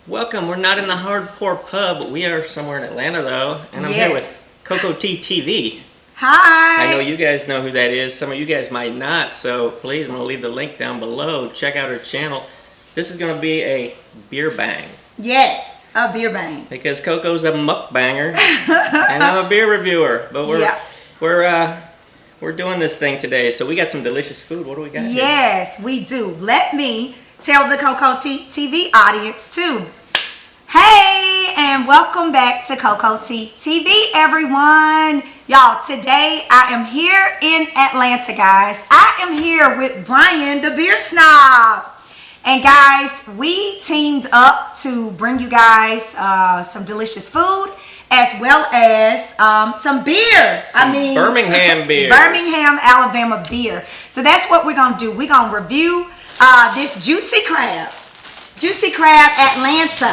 Welcome. We're not in the hardcore pub, but we are somewhere in Atlanta, though. And I'm here with CocoTeeTV. Hi. I know you guys know who that is. Some of you guys might not, so please, I'm going to leave the link down below. Check out her channel. This is going to be a BeerBang. Yes, a BeerBang. Because Coco's a mukbanger, and I'm a beer reviewer. But we're doing this thing today, so we got some delicious food. What do we got here? Yes, we do. Let me tell the CocoTeeTV audience too. Hey, and welcome back to CocoTeeTV, everyone. Y'all, today I am here in Atlanta, guys. I am here with Brian, the beer snob. And guys, we teamed up to bring you guys some delicious food as well as some beer. Birmingham beer. Birmingham, Alabama beer. So that's what we're going to do. We're going to review this Juicy Crab Atlanta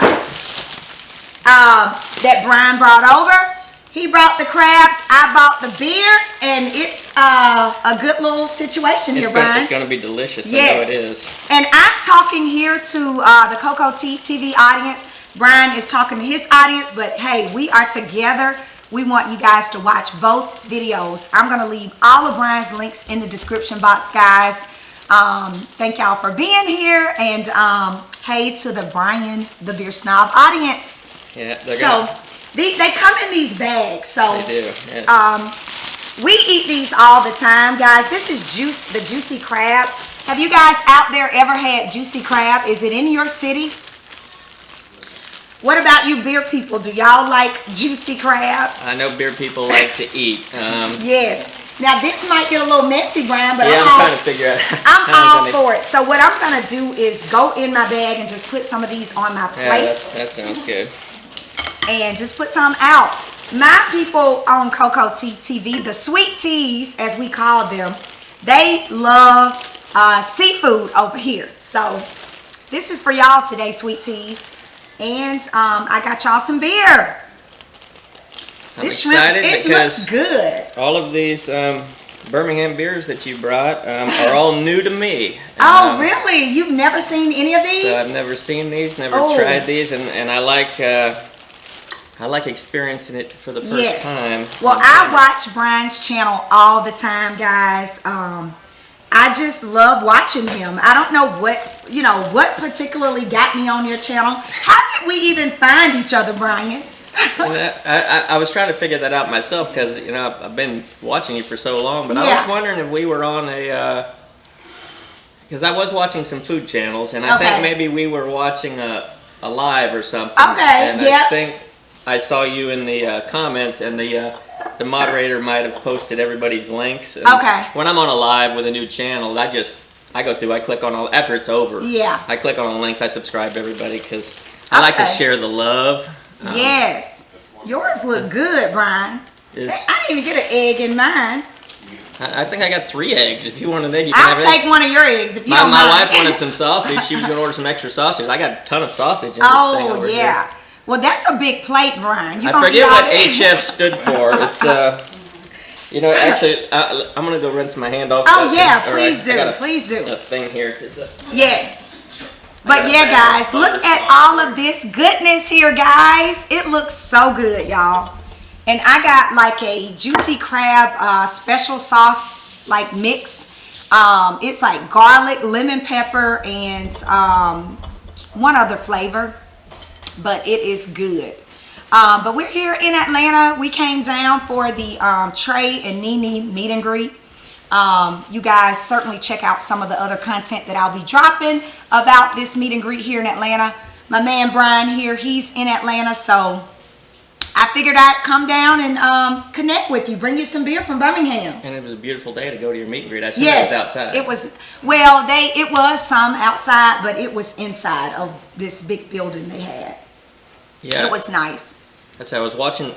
that Brian brought over. He brought the crabs, I bought the beer, and it's a good little situation here, Brian. It's going to be delicious. Yes. I know it is. And I'm talking here to the CocoTeeTV audience. Brian is talking to his audience, but hey, we are together. We want you guys to watch both videos. I'm going to leave all of Brian's links in the description box, guys. Thank y'all for being here, and hey to the Brian the Beer Snob audience. Yeah, they come in these bags, so they do. Yeah. We eat these all the time, guys. This is the Juicy Crab. Have you guys out there ever had Juicy Crab? Is it in your city? What about you beer people? Do y'all like Juicy Crab? I know beer people like to eat. Yes. Now this might get a little messy, Brian, but yeah, I'm trying to figure out. I'm all for it. So what I'm gonna do is go in my bag and just put some of these on my plate. Yeah, that sounds good. And just put some out. My people on CocoTeeTV, the sweet teas as we call them, they love seafood over here. So this is for y'all today, sweet teas. And I got y'all some beer. I'm this shrimp, excited it looks good. All of these Birmingham beers that you brought are all new to me. Oh, really? You've never seen any of these? So I've never seen these, never tried these, and I like experiencing it for the first time. Well, I watch Brian's channel all the time, guys. I just love watching him. I don't know what particularly got me on your channel. How did we even find each other, Brian? I was trying to figure that out myself because I've been watching you for so long, but I was wondering if we were on a because I was watching some food channels, and I think maybe we were watching a live or something. Okay. And I think I saw you in the comments, and the moderator might have posted everybody's links. And when I'm on a live with a new channel, I go through, I click on all, after it's over. Yeah. I click on all the links, I subscribe to everybody because I like to share the love. Yes. Yours look good, Brian. I didn't even get an egg in mine. I think I got 3 eggs. If you want an egg, you can have it. I'll take one of your eggs if you don't mind. My wife wanted some sausage. She was going to order some extra sausage. I got a ton of sausage in this thing over here. Well, that's a big plate, Brian. I forget what HF stood for. It's actually, I'm gonna go rinse my hand off. Oh yeah, please do, please do. A thing here. Yes. But yeah, guys, look at all of this goodness here, guys. It looks so good, y'all. And I got like a Juicy Crab special sauce like mix. It's like garlic, lemon pepper, and one other flavor. But it is good. But we're here in Atlanta. We came down for the Trey and Nene meet and greet. You guys certainly check out some of the other content that I'll be dropping about this meet and greet here in Atlanta. My man Brian here, he's in Atlanta, so I figured I'd come down and connect with you, bring you some beer from Birmingham. And it was a beautiful day to go to your meet and greet. I assume it was outside. It was. Well, it was some outside, but it was inside of this big building they had. Yeah, it was nice. So I was watching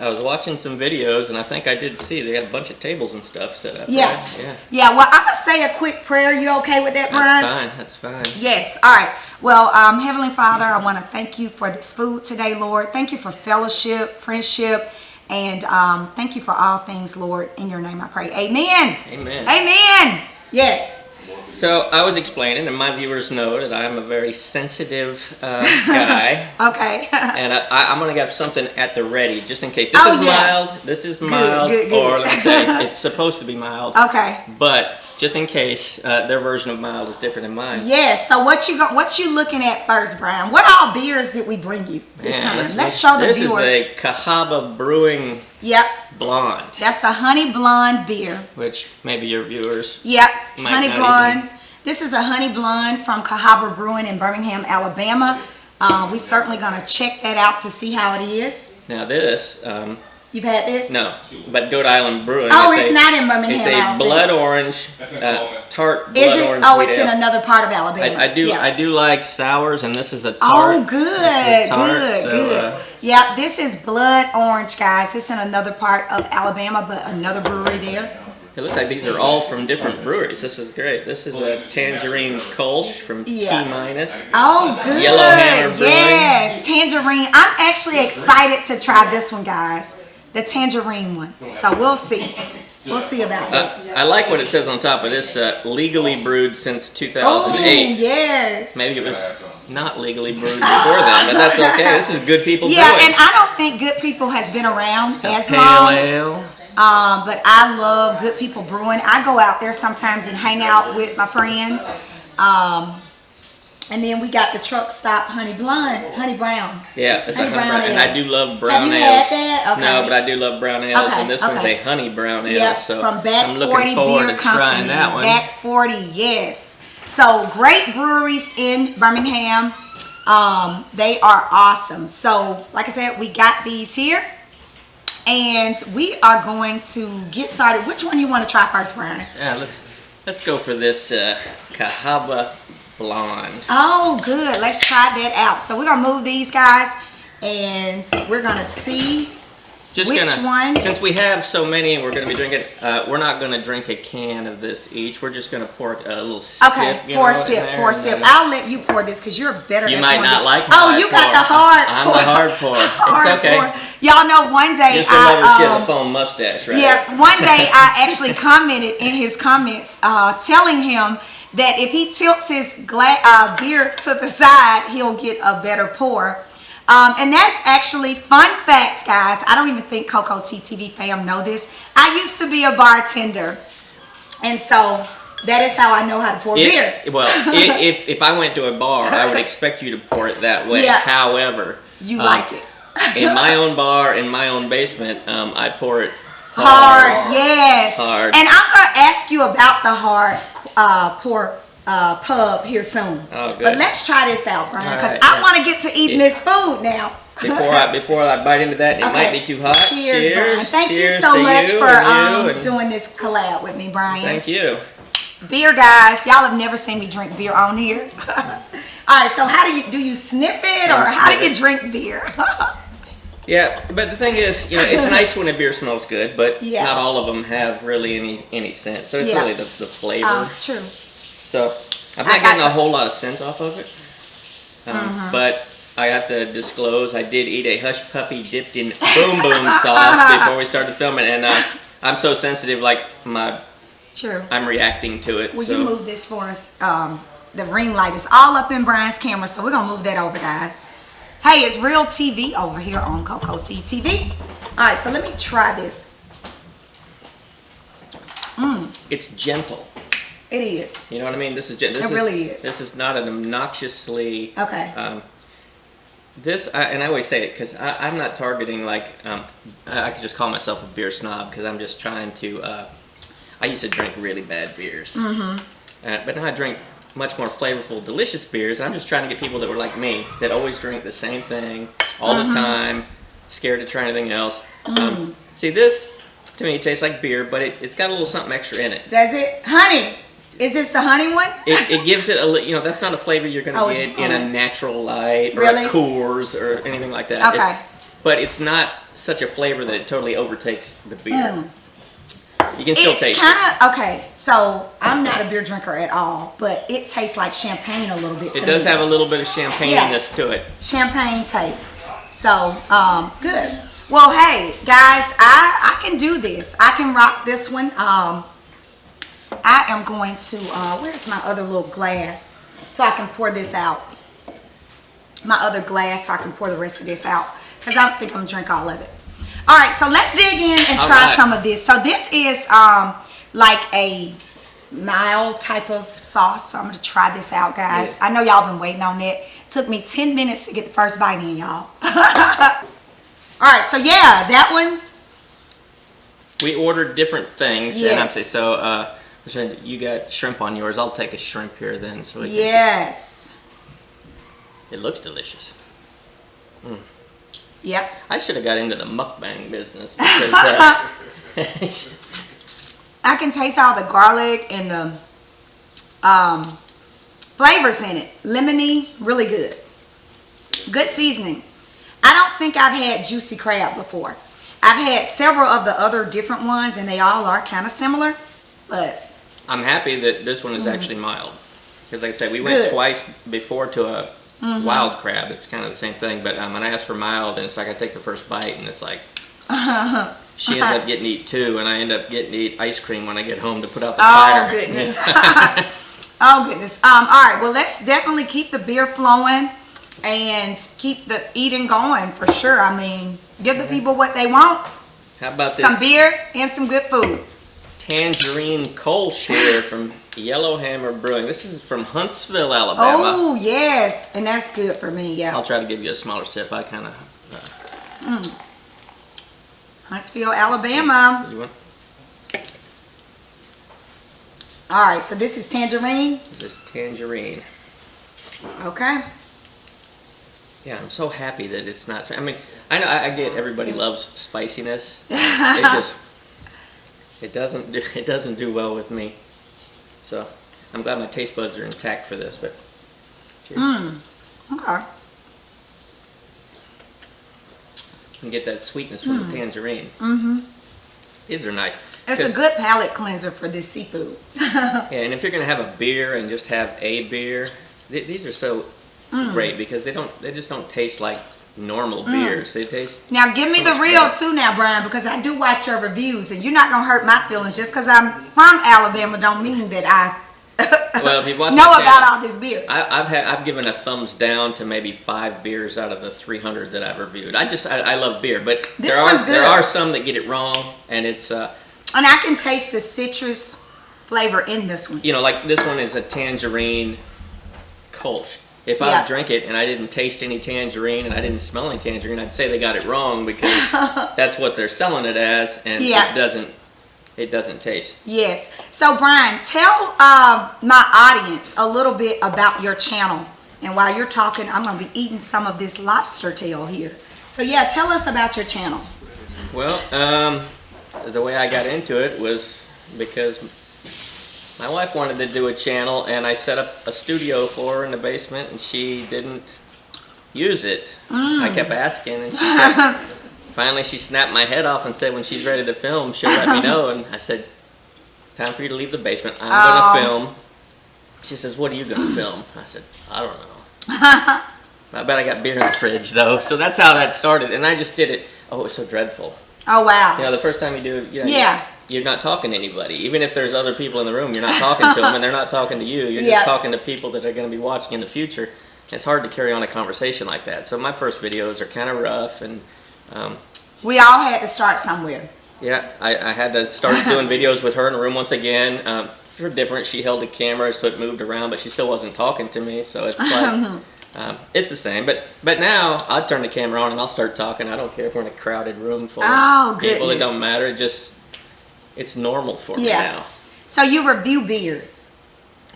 some videos, and I think I did see they had a bunch of tables and stuff set up. Yeah, right? Yeah. Well, I'm gonna say a quick prayer. You okay with that, Brian? That's fine. Yes. All right. Well, Heavenly Father, I want to thank you for this food today, Lord. Thank you for fellowship, friendship, and thank you for all things, Lord. In your name, I pray. Amen. Amen. Amen. Yes. So I was explaining, and my viewers know that I'm a very sensitive guy. Okay. And I'm going to have something at the ready, just in case. This is mild, Good. or let me say, it's supposed to be mild. Okay. But just in case, their version of mild is different than mine. Yeah, so what you looking at first, Brian? What all beers did we bring you this time? Let's show the viewers. This is a Cahaba Brewing Blonde. That's a honey blonde beer. Which maybe your viewers honey blonde. This is a honey blonde from Cajaba Brewing in Birmingham, Alabama. We certainly going to check that out to see how it is. Now this... You've had this? No, but Goat Island Brewing. Oh, it's not in Birmingham, It's a blood orange, tart blood orange. Oh, it's in another part of Alabama. I do like sours, and this is a tart. Oh, good. Yep, this is blood orange, guys. It's in another part of Alabama, but another brewery there. It looks like these are all from different breweries. This is great. This is a Tangerine Kolsch from T-. Oh, good. Yellowhammer Brewing. Yes, Tangerine. I'm actually excited to try this one, guys. The tangerine one. So we'll see. We'll see about that. I like what it says on top of this. Legally brewed since 2008. Oh, yes. Maybe it was not legally brewed before then, but that's okay. This is Good People Brewing. Yeah, and I don't think Good People has been around as pale long. Ale. But I love Good People Brewing. I go out there sometimes and hang out with my friends. And then we got the truck stop honey brown. Yeah, it's a honey brown, and I do love brown ales. Have you had that? Okay. No, but I do love brown ales, and this one's a honey brown ale. So from Back I'm 40 looking forward Beer to trying Company. that one. Back 40, yes. So great breweries in Birmingham. They are awesome. So like I said, we got these here, and we are going to get started. Which one you want to try first, Brian? Yeah, let's go for this Cahaba Blonde. Oh, good. Let's try that out. So we're gonna move these guys, and we're gonna see which one. Since we have so many, and we're gonna be drinking. We're not gonna drink a can of this each. We're just gonna pour a little sip. Okay, pour a sip. I'll let you pour this because you're better. You might not like. Oh, you got the hard. I'm the hard pour. It's okay. Y'all know one day just remember she has a foam mustache, right? Yeah, one day I actually commented in his comments, telling him that if he tilts his beer to the side, he'll get a better pour. And that's actually, fun fact, guys. I don't even think CocoTeeTV fam know this. I used to be a bartender. And so that is how I know how to pour beer. Well, if I went to a bar, I would expect you to pour it that way. Yeah. However, you like it. In my own bar, in my own basement, I pour it hard. Yes. Hard. And I'm going to ask you about the hard pour pub here soon. Oh, good. But let's try this out, Brian, because Right, I want to get to eating this food now. Before I bite into that, it might be too hot. Cheers, Brian. Thank you so much for doing this collab with me, Brian. Thank you. Beer, guys. Y'all have never seen me drink beer on here. All right, so how do you sniff it, or how do you drink beer? Yeah, but the thing is, it's nice when a beer smells good, but not all of them have really any scent. So it's really the flavor. True. So I'm not getting a whole lot of scent off of it. But I have to disclose, I did eat a Hush Puppy dipped in Boom Boom sauce before we started filming, and I'm so sensitive, like I'm reacting to it. Will you move this for us? The ring light is all up in Brian's camera, so we're gonna move that over, guys. Hey, it's Real TV over here on CocoTeeTV. All right, so let me try this. It's gentle. It is. You know what I mean? It really is. This is not an obnoxiously. Okay. And I always say it because I'm not targeting I could just call myself a beer snob because I'm just trying to. I used to drink really bad beers, but now I drink much more flavorful, delicious beers. And I'm just trying to get people that were like me, that always drink the same thing all the time, scared to try anything else. See, this to me tastes like beer, but it's got a little something extra in it. Does it? Honey. Is this the honey one? It gives it a that's not a flavor you're going to get in a Natural Light or a Coors or anything like that. Okay. But it's not such a flavor that it totally overtakes the beer. You can still taste it. Okay, so I'm not a beer drinker at all, but it tastes like champagne a little bit to me. It does have a little bit of champagne-ness to it. Champagne taste. So, good. Well, hey, guys, I can do this. I can rock this one. I am going to, where's my other little glass? So I can pour this out. My other glass so I can pour the rest of this out. Because I don't think I'm going to drink all of it. All right, so let's dig in and try some of this. So this is like a mild type of sauce. So I'm going to try this out, guys. Yeah. I know y'all been waiting on it. It took me 10 minutes to get the first bite in, y'all. All right, so yeah, that one. We ordered different things. Yes. And I'm saying, so you got shrimp on yours. I'll take a shrimp here then. So yes. It looks delicious. Mm. Yep. I should have got into the mukbang business because I can taste all the garlic and the flavors in it. Lemony, really good. Good seasoning. I don't think I've had juicy crab before. I've had several of the other different ones and they all are kind of similar, but I'm happy that this one is actually mild. Because like I said, we went twice before to a wild crab. It's kind of the same thing, but when I ask for mild, and it's like I take the first bite and it's like she ends up getting to eat two, and I end up getting to eat ice cream when I get home to put out the fire. Oh goodness. Oh goodness. All right, well let's definitely keep the beer flowing and keep the eating going for sure. I mean, give the people what they want. How about this? Some beer and some good food. Tangerine Kolsch here from Yellowhammer Brewing. This is from Huntsville, Alabama. Oh yes, and that's good for me. Yeah. I'll try to give you a smaller sip. I kind of. Huntsville, Alabama. You want? All right, so this is tangerine. This is tangerine. Okay. Yeah, I'm so happy that it's not. I mean, I know I get everybody loves spiciness. It doesn't do well with me. So I'm glad my taste buds are intact for this. But cheers. Okay. And get that sweetness from the tangerine. These are nice. It's a good palate cleanser for this seafood. Yeah, and if you're gonna have a beer and just have a beer, these are so great because they just don't taste like normal beers. They taste. Now give me the real too, now, Brian, because I do watch your reviews, and you're not gonna hurt my feelings just because I'm from Alabama. Don't mean that I well, if you watch know about all this beer. I've given a thumbs down to maybe 5 beers out of the 300 that I've reviewed. I love beer, but there are some that get it wrong, and it's. And I can taste the citrus flavor in this one. You know, like this one is a tangerine Kolsch. If I drink it and I didn't taste any tangerine and I didn't smell any tangerine, I'd say they got it wrong because that's what they're selling it as, and it doesn't taste. Yes. So Brian, tell my audience a little bit about your channel. And while you're talking, I'm going to be eating some of this lobster tail here. So yeah, tell us about your channel. Well, the way I got into it was because my wife wanted to do a channel, and I set up a studio for her in the basement, and she didn't use it. I kept asking, and finally she snapped my head off and said when she's ready to film, she'll let me know. And I said, time for you to leave the basement. I'm going to film. She says, what are you going to film? I said, I don't know. I bet I got beer in the fridge, though. So that's how that started, and I just did it. Oh, it was so dreadful. Oh, wow. You know, the first time you do it, you're not talking to anybody. Even if there's other people in the room, you're not talking to them, and they're not talking to you. You're just talking to people that are going to be watching in the future. It's hard to carry on a conversation like that. So my first videos are kind of rough, and we all had to start somewhere. Yeah, I had to start doing videos with her in the room once again. For different, she held the camera, so it moved around, but she still wasn't talking to me. So it's like it's the same. But now I'll turn the camera on and I'll start talking. I don't care if we're in a crowded room full of people. It don't matter. It's normal for me now. So you review beers?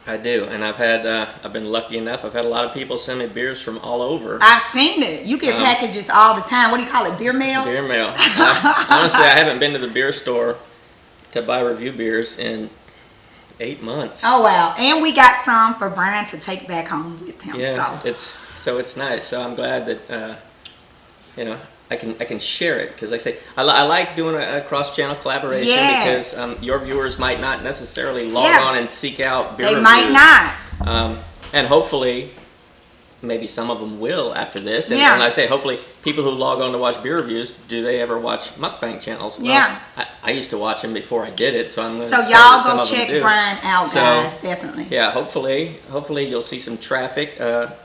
I do, and I've been lucky enough. I've had a lot of people send me beers from all over. I've seen it. You get packages all the time. What do you call it? Beer mail? Beer mail. Honestly, I haven't been to the beer store to buy review beers in 8 months. Oh wow! And we got some for Brian to take back home with him. Yeah, it's nice. So I'm glad that I can share it, because like I say, I like doing a cross-channel collaboration because your viewers might not necessarily log on and seek out beer reviews. They might not. And hopefully maybe some of them will after this. And, and I say, hopefully, people who log on to watch beer reviews, do they ever watch mukbang channels? Well, I used to watch them before I did it, so I'm going to say y'all go check Brian out, guys, definitely. Yeah, hopefully you'll see some traffic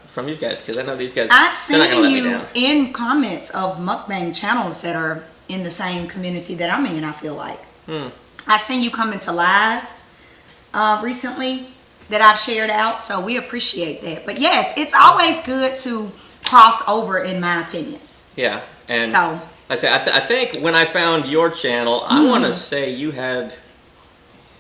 from you guys, because I know these guys, I've seen you in comments of mukbang channels that are in the same community that I'm in, I feel like. I've seen you come into lives recently that I've shared out, so we appreciate that. But yes, it's always good to cross over, in my opinion. Yeah, and so I say I think when I found your channel, I want to say you had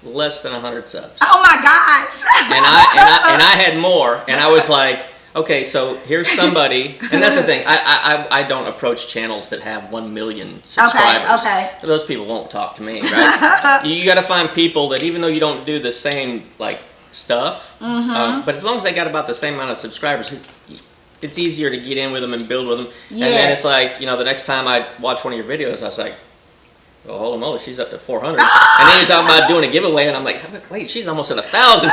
less than 100 subs. Oh my gosh! and I had more, and I was like, okay, so here's somebody, and that's the thing. I don't approach channels that have 1 million subscribers. Okay. Those people won't talk to me, right? You got to find people that, even though you don't do the same stuff, but as long as they got about the same amount of subscribers, it's easier to get in with them and build with them. Yes. And then it's like, the next time I watch one of your videos, I was like, oh, holy moly, she's up to 400. And then you're talking about doing a giveaway, and I'm like, wait, she's almost at 1,000.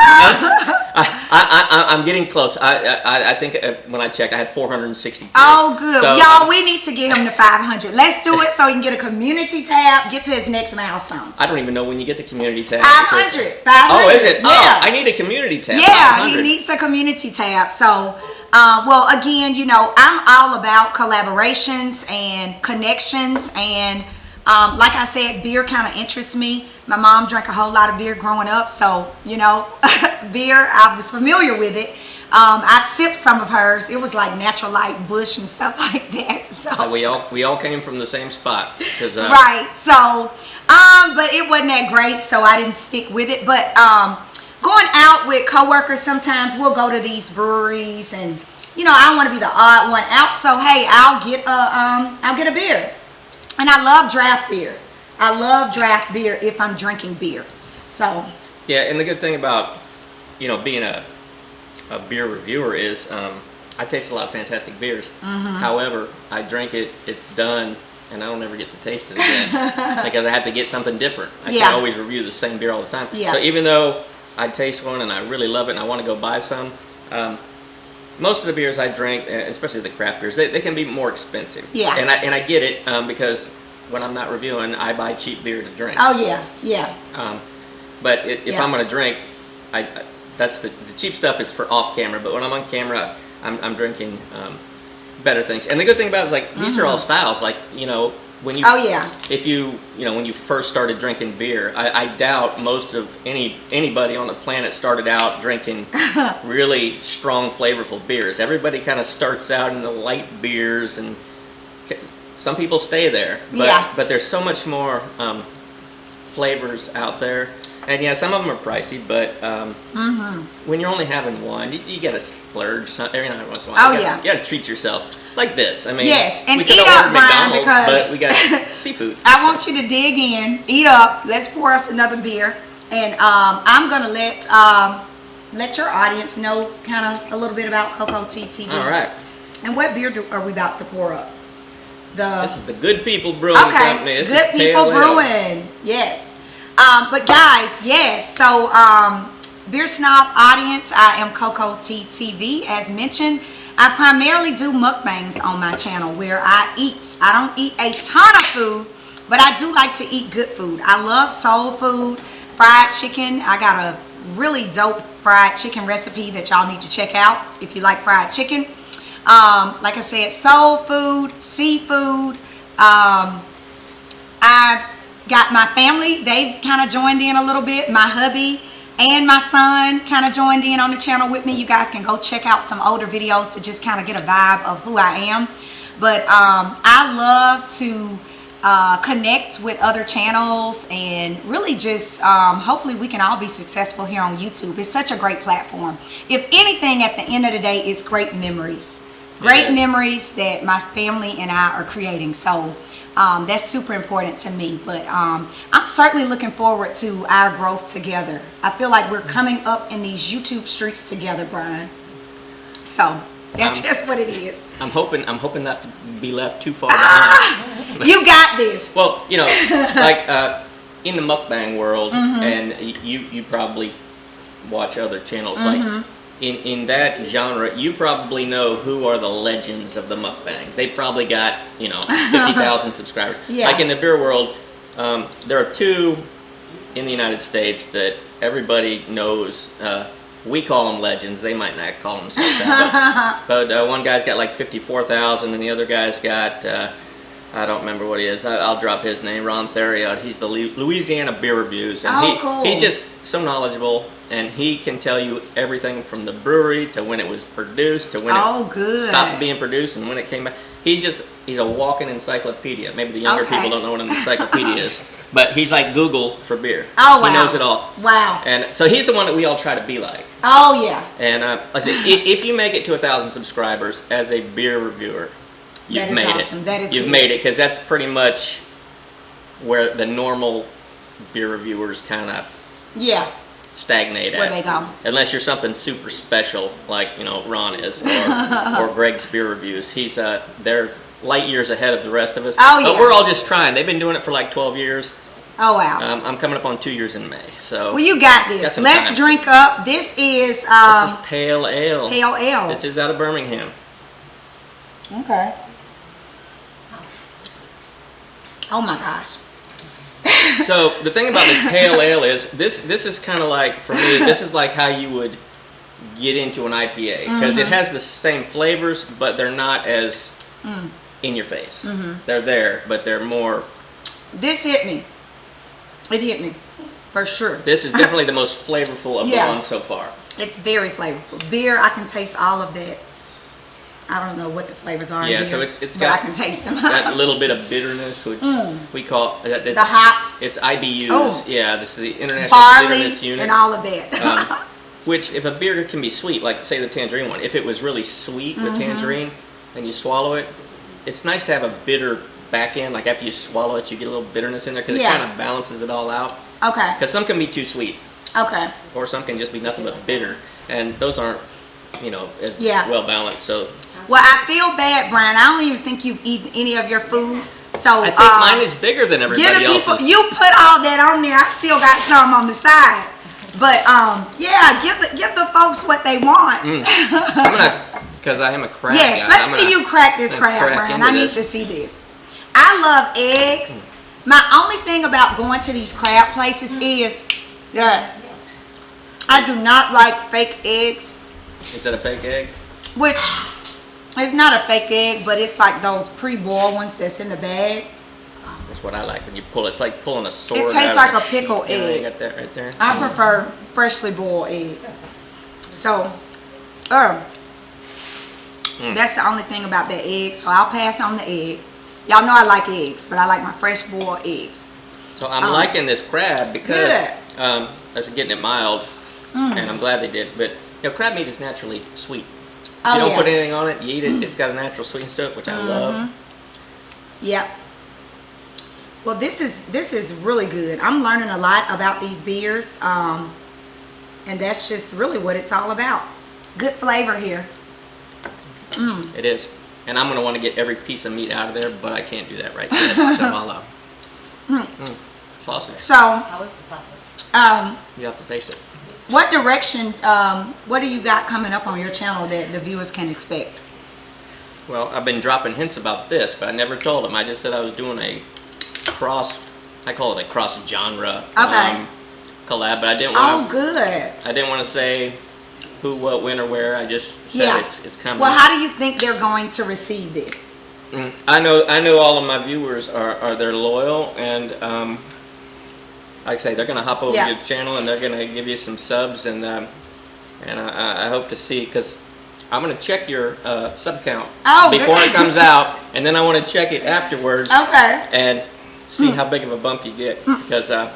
I'm getting close. I think when I checked, I had 460. Oh, good. So, y'all, we need to get him to 500. Let's do it so he can get a community tab, get to his next milestone. I don't even know when you get the community tab. 500. Oh, is it? Yeah. Oh, I need a community tab. Yeah, 500. He needs a community tab. So, well, again, I'm all about collaborations and connections, and like I said, beer kind of interests me. My mom drank a whole lot of beer growing up, so beer, I was familiar with it. I've sipped some of hers. It was like Natural Light, Bush, and stuff like that. So we all came from the same spot. Right. So, but it wasn't that great, so I didn't stick with it. But going out with coworkers, sometimes we'll go to these breweries, and I don't want to be the odd one out. So hey, I'll get a beer. And I love draft beer. I love draft beer if I'm drinking beer. So yeah, and the good thing about being a beer reviewer is I taste a lot of fantastic beers. However, I drink it, it's done, and I don't ever get to taste it again because I have to get something different. I can't always review the same beer all the time. So even though I taste one and I really love it and I want to go buy some, most of the beers I drink, especially the craft beers, they can be more expensive. Yeah. And I get it because when I'm not reviewing, I buy cheap beer to drink. Oh yeah, yeah. But if I'm going to drink, that's the cheap stuff is for off camera. But when I'm on camera, I'm drinking better things. And the good thing about it is these are all styles. When you when you first started drinking beer, I doubt most of anybody on the planet started out drinking really strong, flavorful beers. Everybody kind of starts out in the light beers, and some people stay there. But there's so much more flavors out there. And some of them are pricey, but when you're only having one, you got to splurge every now and once in a while. You got to treat yourself like this. I mean, yes, and we eat up, Brian, because but we got seafood. I want you to dig in, eat up. Let's pour us another beer, and I'm gonna let your audience know kind of a little bit about CocoTeeTV. All right. And what beer are we about to pour up? This is the Good People Brewing Company. This Good People Brewing. Yes. But guys, yes. So, Beer Snob audience, I am CocoTeeTV. As mentioned, I primarily do mukbangs on my channel where I eat. I don't eat a ton of food, but I do like to eat good food. I love soul food, fried chicken. I got a really dope fried chicken recipe that y'all need to check out if you like fried chicken. Like I said, soul food, seafood. I've got my family. They've kind of joined in a little bit. My hubby and my son kind of joined in on the channel with me. You guys can go check out some older videos to just kind of get a vibe of who I am. But I love to connect with other channels and really just hopefully we can all be successful here on YouTube. It's such a great platform. If anything, at the end of the day, it's great memories. Great memories that my family and I are creating. So that's super important to me. But I'm certainly looking forward to our growth together. I feel like we're coming up in these YouTube streets together, Brian. So that's just what it is. I'm hoping not to be left too far behind. You got this. Well, like in the mukbang world, and you probably watch other channels like in that genre, you probably know who are the legends of the mukbangs. They probably got, 50,000 subscribers. Yeah. Like in the beer world, there are two in the United States that everybody knows. We call them legends. They might not call themselves that. But one guy's got like 54,000, and the other guy's got, I don't remember what he is. I'll drop his name, Ron Theriot. He's the Louisiana Beer Reviews. And cool. He's just so knowledgeable, and he can tell you everything from the brewery to when it was produced to when it stopped being produced and when it came back. He's a walking encyclopedia. Maybe the younger people don't know what an encyclopedia is. But he's like Google for beer. Oh, wow. He knows it all. Wow. And so he's the one that we all try to be like. Oh, yeah. And I said, if you make it to 1,000 subscribers as a beer reviewer, you've made awesome. it. That is You've good. made it, because that's pretty much where the normal beer reviewers kind of stagnate at. Where they go. Unless you're something super special, like Ron is, or Greg's Beer Reviews. They're light years ahead of the rest of us. Oh, yeah. But we're all just trying. They've been doing it for like 12 years. Oh, wow. I'm coming up on 2 years in May. So well, you got this. Let's drink up. This is this is pale ale. Pale ale. This is out of Birmingham. Okay. Oh my gosh. So the thing about this pale ale is this is kind of like, for me, this is like how you would get into an IPA, because it has the same flavors, but they're not as in your face. They're there, but they're more. This hit me. It hit me for sure. This is definitely the most flavorful of the ones so far. It's very flavorful. Beer, I can taste all of that. I don't know what the flavors are. Yeah, in so beer, it's but got I can taste them. that little bit of bitterness, which we call the hops. It's IBUs. Oh. Yeah, this is the International Barley Bitterness Unit. and all of that. Which, if a beer can be sweet, like say the tangerine one, if it was really sweet, the tangerine, and you swallow it, it's nice to have a bitter back end. Like after you swallow it, you get a little bitterness in there, because it kind of balances it all out. Okay. Because some can be too sweet. Okay. Or some can just be nothing but bitter, and those aren't, as well balanced. So. Well, I feel bad, Brian. I don't even think you've eaten any of your food. So I think mine is bigger than everybody else's. You put all that on there. I still got some on the side. But give the folks what they want. I'm gonna, because I am a crack guy. Let's see you crack this crab, Brian. I need to see this. I love eggs. My only thing about going to these crab places is that I do not like fake eggs. Is that a fake egg? Which it's not a fake egg, but it's like those pre-boiled ones that's in the bag. That's what I like when you pull it. It's like pulling a sword. It tastes like a pickled egg. You got that right there. I prefer freshly boiled eggs. So, that's the only thing about that egg. So I'll pass on the egg. Y'all know I like eggs, but I like my fresh boiled eggs. So I'm liking this crab because that's getting it mild, and I'm glad they did. But crab meat is naturally sweet. You don't put anything on it, you eat it, it's got a natural sweetness to it, which I love. Yeah. Well, this is really good. I'm learning a lot about these beers, and that's just really what it's all about. Good flavor here. It is. And I'm going to want to get every piece of meat out of there, but I can't do that right yet. So I'll sausage. So, how is the sausage? You have to taste it. What direction, what do you got coming up on your channel that the viewers can expect? Well, I've been dropping hints about this, but I never told them. I just said I was doing a I call it a cross genre collab, but I didn't want to. I didn't want to say who, what, when, or where. I just said it's coming. Well, how do you think they're going to receive this? I know all of my viewers they're loyal, and like I say, they're going to hop over your channel and they're going to give you some subs, and I hope to see, because I'm going to check your sub count before it comes out, and then I want to check it afterwards. And see how big of a bump you get, because I'm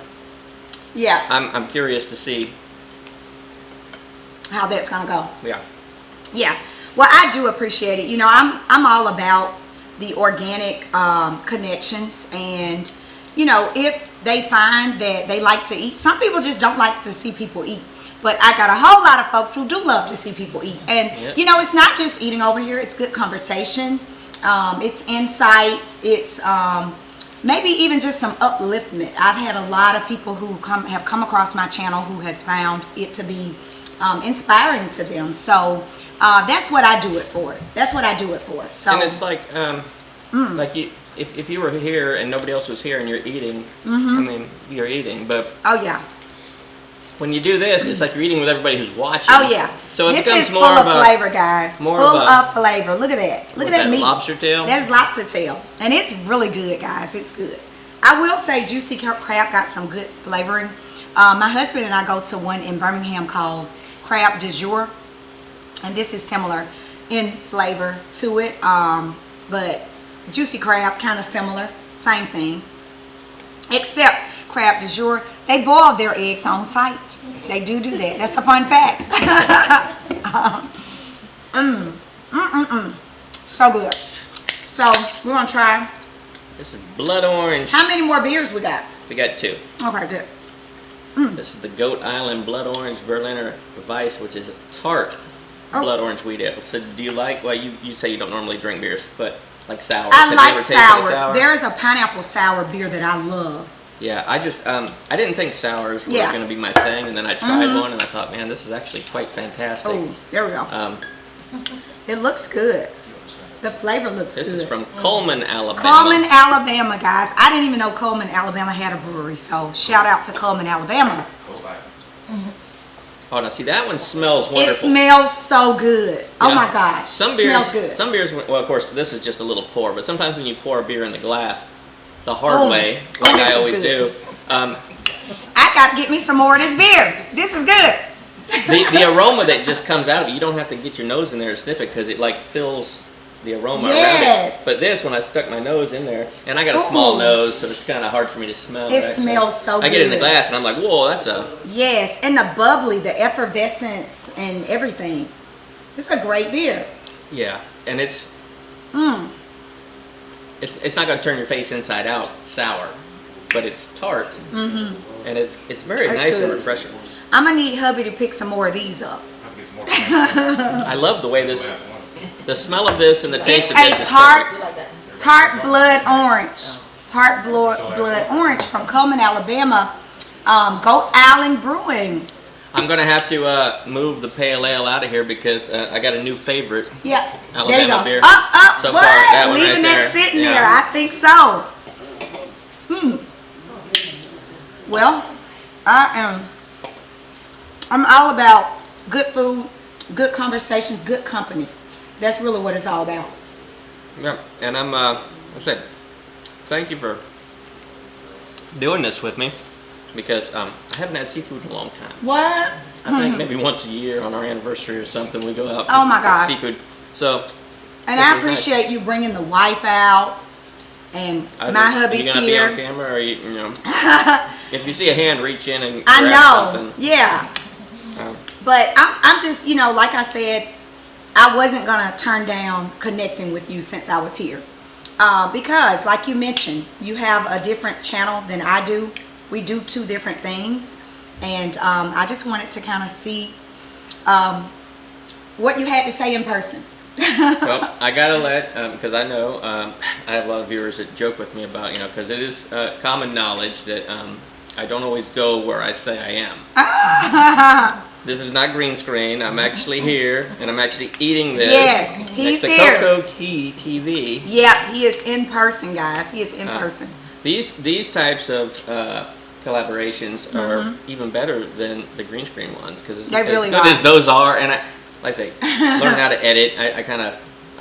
curious to see how that's going to go. Yeah. Well, I do appreciate it. I'm all about the organic connections, and if they find that they like to eat, some people just don't like to see people eat, but I got a whole lot of folks who do love to see people eat. And it's not just eating over here, it's good conversation, it's insights, it's maybe even just some upliftment. I've had a lot of people who have come across my channel who has found it to be inspiring to them. So that's what I do it for. That's what I do it for. So and it's like you, if you were here and nobody else was here and you're eating, I mean, you're eating, but oh yeah. When you do this, it's like you're eating with everybody who's watching. Oh yeah. So it this becomes is more full of of flavor, guys. More full of flavor. Look at that. Look at that meat. Lobster tail. That's lobster tail, and it's really good, guys. It's good. I will say, juicy crab got some good flavoring. My husband and I go to one in Birmingham called Crab du Jour, and this is similar in flavor to it, but juicy crab kind of similar, same thing, except Crab du Jour, they boil their eggs on site. They do that. That's a fun fact. So good. So we're gonna try. This is blood orange. How many more beers we got? We got 2. Okay, good. This is the Goat Island Blood Orange Berliner Weiss, which is a tart blood orange wheat ale. So do you like, well, you say you don't normally drink beers, but like sours. I like sours. Sour? There is a pineapple sour beer that I love. Yeah, I just, I didn't think sours were going to be my thing, and then I tried one, and I thought, man, this is actually quite fantastic. Oh, there we go. It looks good. The flavor looks good. This is from Coleman, Alabama. Coleman, Alabama, guys. I didn't even know Coleman, Alabama had a brewery, so shout out to Coleman, Alabama. Oh, now see, that one smells wonderful. It smells so good. Yeah. Oh my gosh. Some beers, smells good. Some beers, well, of course, this is just a little pour, but sometimes when you pour a beer in the glass, the hard way, like I always do. I got to get me some more of this beer. This is good. The aroma that just comes out of it, you don't have to get your nose in there to sniff it because it like fills the aroma around it. But this, when I stuck my nose in there, and I got a small nose, so it's kind of hard for me to smell. It smells so good. I get it in the glass, and I'm like, whoa, that's a... Yes, and the bubbly, the effervescence, and everything. It's a great beer. Yeah, and it's... It's not going to turn your face inside out sour, but it's tart, and it's very nice and refreshing. I'm going to need hubby to pick some more of these up. I love the way this... The smell of this and the taste of this is tart blood orange. Tart blood orange from Coleman, Alabama. Goat Island Brewing. I'm going to have to move the pale ale out of here because I got a new favorite. Yeah. Alabama beer. So far, that one leaving that sitting there. I think so. Well, I'm all about good food, good conversations, good company. That's really what it's all about. Yeah, and I said, thank you for doing this with me because I haven't had seafood in a long time. What? I think maybe once a year on our anniversary or something we go out. Oh my gosh. Seafood. So. And I appreciate you bringing the wife out, and my hubby's here. Are you gonna be on camera, or you know? If you see a hand, reach in and. I know. Something. Yeah. But I'm just, you know, like I said, I wasn't gonna turn down connecting with you since I was here, because, like you mentioned, you have a different channel than I do. We do 2 different things, and I just wanted to kind of see what you had to say in person. Well, I gotta let, because I know I have a lot of viewers that joke with me about, you know, because it is common knowledge that I don't always go where I say I am. This is not green screen. I'm actually here, and I'm actually eating this. Yes, he's here. CocoTeeTV. Yeah, he is in person, guys. He is in person. These types of collaborations are even better than the green screen ones because as good as those are, and like I say, learn how to edit. I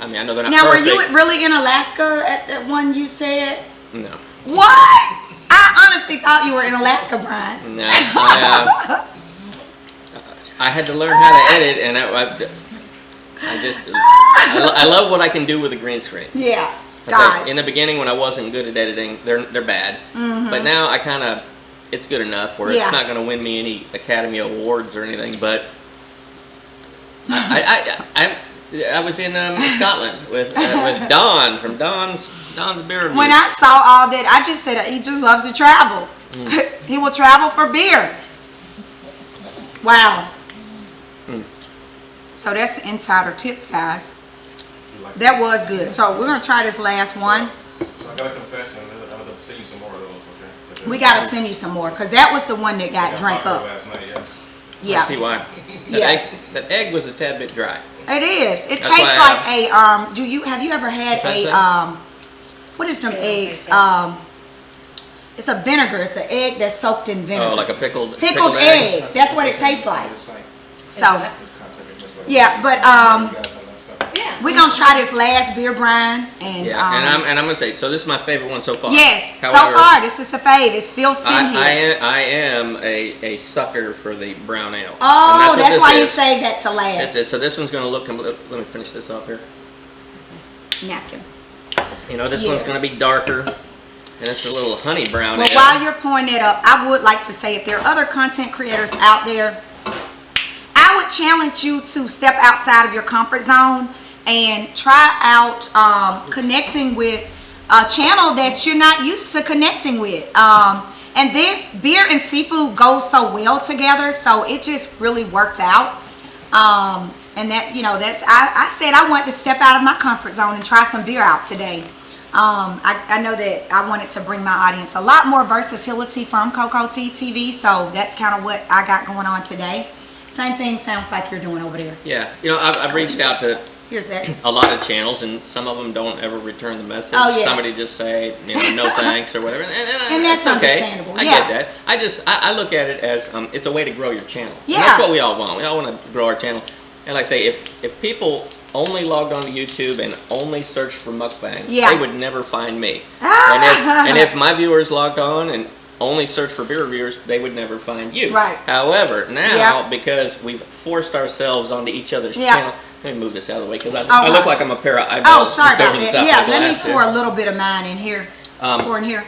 mean, I know they're not now, perfect. were you really in Alaska at that one you said? No. What? I honestly thought you were in Alaska, Brian. No. I had to learn how to edit, and I love what I can do with a green screen. Yeah. Gosh. In the beginning, when I wasn't good at editing, they're bad. But now it's good enough where it's not going to win me any Academy Awards or anything. But I was in Scotland with Don from Don's Beer Review. When I saw all that, I just said he just loves to travel. He will travel for beer. Wow. So that's insider tips, guys. That was good. So we're gonna try this last one. So I got a confession. I'm gonna send you some more of those, okay? We gotta send you some more because that was the one that got drank up. Last night, yes. Yeah. I see why. That egg was a tad bit dry. It is. It That's tastes why like have you ever had what is some eggs? It's a vinegar. It's an egg that's soaked in vinegar. Oh, like a pickled egg. That's what it tastes like. So, yeah, but we're gonna try this last beer brine, and and I'm gonna say, so this is my favorite one so far. Yes, however, so far this is a fave. It's still sitting here. I am a sucker for the brown ale. Oh, that's why you say that to last. So this one's gonna look. Let me finish this off here. Napkin. You know, this one's gonna be darker, and it's a little honey brown ale. Well, while you're pouring it up, I would like to say, if there are other content creators out there, I would challenge you to step outside of your comfort zone and try out connecting with a channel that you're not used to connecting with. And this beer and seafood goes so well together, so it just really worked out. And that, I said I wanted to step out of my comfort zone and try some beer out today. I know that I wanted to bring my audience a lot more versatility from CocoTeeTV, so that's kind of what I got going on today. Same thing sounds like you're doing over there. Yeah, I've reached out to Here's that. a lot of channels, and some of them don't ever return the message. Oh, yeah. Somebody just say, no thanks or whatever, and that's understandable. I get that. I look at it as it's a way to grow your channel. Yeah. And that's what we all want. We all want to grow our channel. And like I say, if people only logged on to YouTube and only searched for mukbang, they would never find me. And if my viewers logged on and only search for beer reviewers, they would never find you. Right. However, now because we've forced ourselves onto each other's channel, let me move this out of the way because I look like I'm a pair of eyeballs. Oh, sorry about just over that. the top Yeah, of the let me glass pour here. a little bit of mine in here. Pour in here.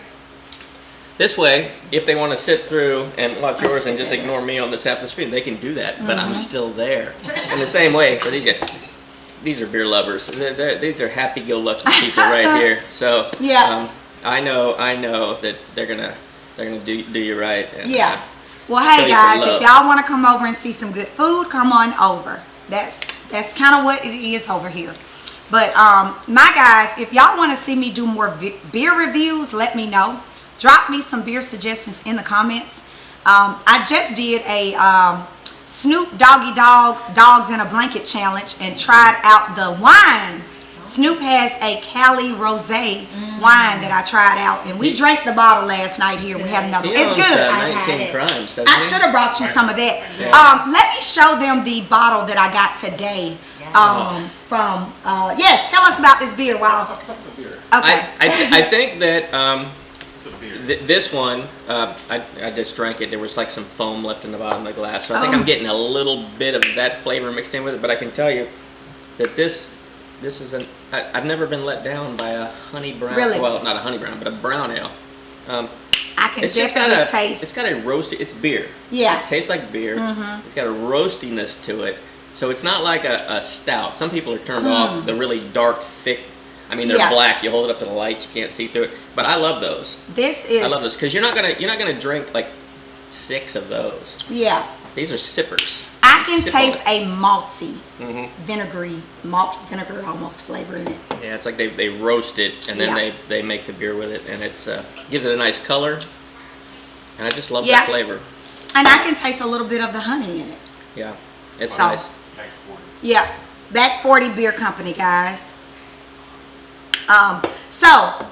This way, if they want to sit through and watch yours and just ignore me on this half of the screen, they can do that. But I'm still there. In the same way for these guys. These are beer lovers. These are happy-go-lucky people right here. So I know that they're gonna do you right. And, well, hey guys, if y'all want to come over and see some good food, come on over. That's kind of what it is over here. But my guys, if y'all want to see me do more beer reviews, let me know. Drop me some beer suggestions in the comments. I just did a Snoop Dogs in a Blanket challenge and tried out the wine. Snoop has a Cali Rosé wine that I tried out, and we drank the bottle last night here. We had another. It's good. 19 Crimes. I should have brought you some of that. Let me show them the bottle that I got today. From yes, tell us about this beer. Wow. Okay. I think that this one I just drank it. There was like some foam left in the bottom of the glass, so I think I'm getting a little bit of that flavor mixed in with it. But I can tell you that this is I've never been let down by a honey brown. Really? Well, not a honey brown, but a brown ale. I can definitely taste. It's got a roasty. It's beer. Yeah. It tastes like beer. It's got a roastiness to it. So it's not like a stout. Some people are turned off the really dark, thick. I mean, they're black. You hold it up to the light, you can't see through it. But I love those. I love those because you're not gonna drink like 6 of those. Yeah. These are sippers. I can taste a malty, vinegary, malt vinegar almost flavor in it. Yeah, it's like they roast it and then they make the beer with it, and it gives it a nice color. And I just love that flavor. And I can taste a little bit of the honey in it. Yeah, it's nice. Yeah, Back 40 Beer Company, guys. So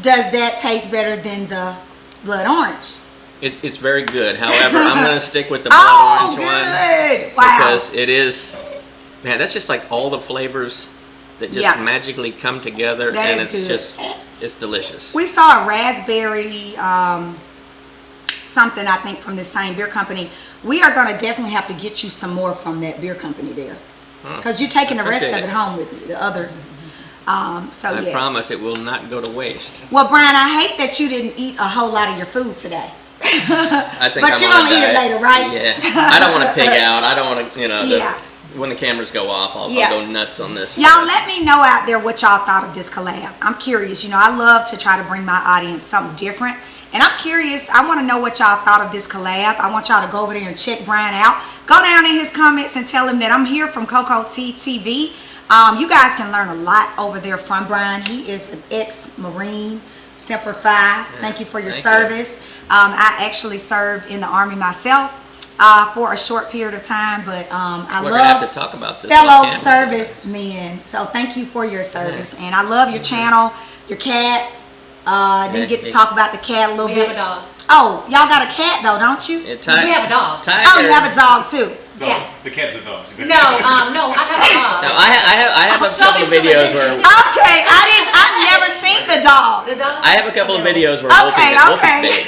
does that taste better than the blood orange? It's very good. However, I'm going to stick with the blood orange one. Wow. Because it is, man, that's just like all the flavors that just magically come together. And it's it's delicious. We saw a raspberry something, I think, from the same beer company. We are going to definitely have to get you some more from that beer company there. Because you're taking the rest of it home with you, the others. I promise it will not go to waste. Well, Brian, I hate that you didn't eat a whole lot of your food today. I think but you're going to eat it later, right? Yeah. I don't want to pig out. I don't want to, when the cameras go off, I'll go nuts on this. Y'all let me know out there what y'all thought of this collab. I'm curious. I love to try to bring my audience something different. And I'm curious. I want to know what y'all thought of this collab. I want y'all to go over there and check Brian out. Go down in his comments and tell him that I'm here from CocoTeeTV. You guys can learn a lot over there from Brian. He is an ex-Marine, Semper Fi. Thank you for your service. I actually served in the Army myself. for a short period of time, but I We're love gonna have to talk about this fellow on camera. servicemen. So thank you for your service, and I love your channel, your cats. Didn't get to talk about the cat a little bit. We have a dog. Oh, y'all got a cat though, don't you? Yeah, We have a dog. Oh, you have a dog too. No, Yes. the cat's a dog. She's No, I have a No, dog. I have a Show couple him of videos some where attention. Okay, I've never seen the dog. The dog. I have a couple of videos where Okay, Wolf is okay. big.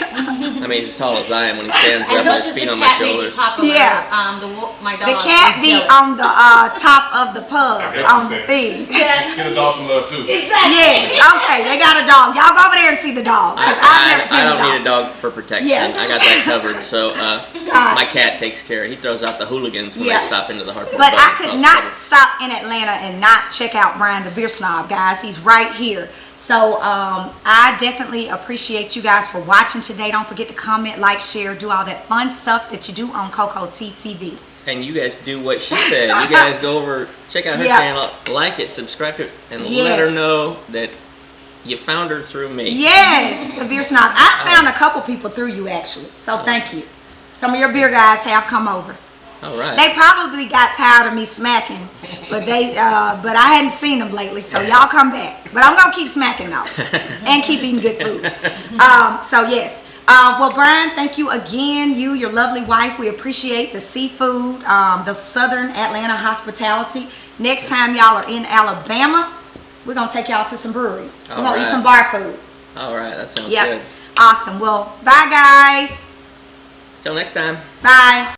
I mean, he's as tall as I am when he stands As up with much his as the feet on my cat may be shoulders. popular, Yeah. my dog The cat is be jealous. on the top of the pub on the thing. Yeah. Get a dog some love too. Exactly. Yes, okay, they got a dog. Y'all go over there and see the dog. 'Cause I've never I seen don't the need a dog for protection. Yeah. I got that covered. So my cat takes care. He throws out the hooligans when Yeah. they stop into the Hartford. But Pub. I could not stop in Atlanta and not check out Brian the Beer Snob, guys. He's right here. So I definitely appreciate you guys for watching today. Don't forget to comment, like, share, do all that fun stuff that you do on CocoTeeTV. And you guys do what she said. You guys go over, check out her Yeah. channel, like it, subscribe to it, and Yes. let her know that you found her through me. Yes, the Beer Snob. I found a couple people through you actually. So thank you. Some of your beer guys have come over. All right. They probably got tired of me smacking, but but I hadn't seen them lately, so y'all come back. But I'm gonna keep smacking though, and keep eating good food. So yes. Well, Brian, thank you again. You, your lovely wife, we appreciate the seafood, the Southern Atlanta hospitality. Next time y'all are in Alabama, we're gonna take y'all to some breweries. We're gonna eat some bar food. All right, that sounds Yep. good. Awesome. Well, bye guys. Till next time. Bye.